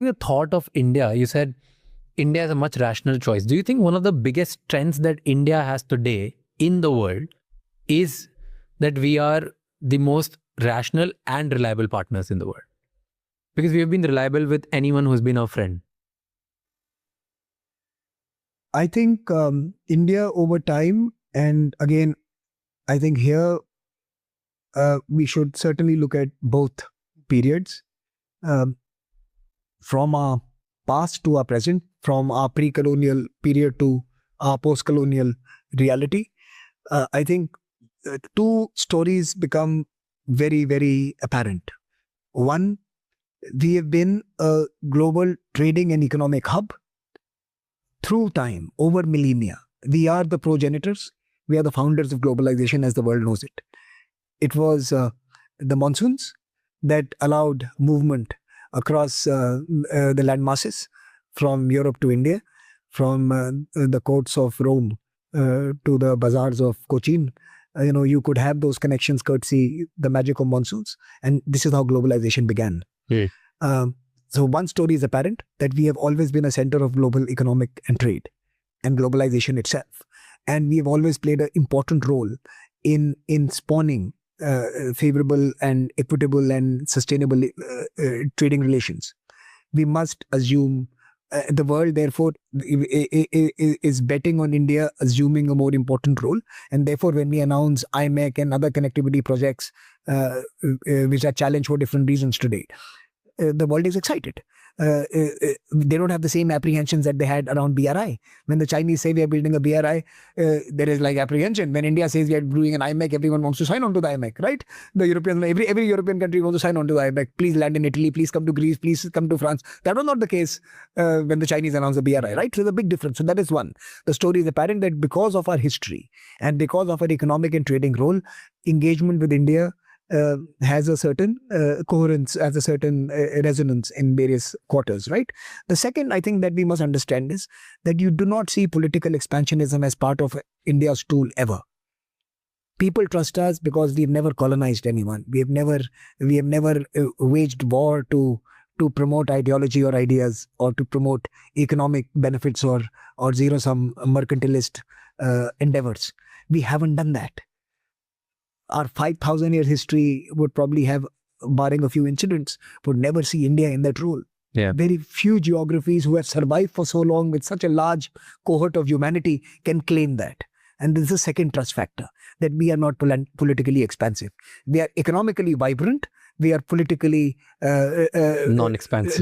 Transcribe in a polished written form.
The thought of India, you said India is a much rational choice. Do you think one of the biggest strengths that India has today in the world is that we are the most rational and reliable partners in the world? Because we have been reliable with anyone who's been our friend. I think India over time, and again, I think here we should certainly look at both periods. From our past to our present, from our pre-colonial period to our post-colonial reality, I think two stories become very, very apparent. One, we have been a global trading and economic hub through time, over millennia. We are the progenitors. We are the founders of globalization as the world knows it. It was the monsoons that allowed movement across the land masses from Europe to India, from the courts of Rome to the bazaars of Cochin. You could have those connections courtesy the magic of monsoons. And this is how globalization began. So one story is apparent, that we have always been a center of global economic and trade and globalization itself. And we have always played an important role in spawning favorable and equitable and sustainable trading relations. We must assume the world, therefore, is betting on India assuming a more important role. And therefore, when we announce IMEC and other connectivity projects, which are challenged for different reasons today, the world is excited. They don't have the same apprehensions that they had around BRI. When the Chinese say we are building a BRI, there is like apprehension. When India says we are doing an IMEC, everyone wants to sign on to the IMEC, right? The Europeans, every European country wants to sign on to the IMEC. Please land in Italy, please come to Greece, please come to France. That was not the case when the Chinese announced the BRI, right? So there's a big difference. So that is one. The story is apparent that because of our history and because of our economic and trading role, engagement with India has a certain coherence, has a certain resonance in various quarters, right? The second, I think, that we must understand is that you do not see political expansionism as part of India's tool ever. People trust us because we've never colonized anyone. We have never waged war to promote ideology or ideas, or to promote economic benefits or zero-sum mercantilist endeavors. We haven't done that. Our 5,000-year history would probably have, barring a few incidents, would never see India in that role. Yeah. Very few geographies who have survived for so long with such a large cohort of humanity can claim that. And this is the second trust factor, that we are not politically expansive. We are economically vibrant. We are politically non-expansive.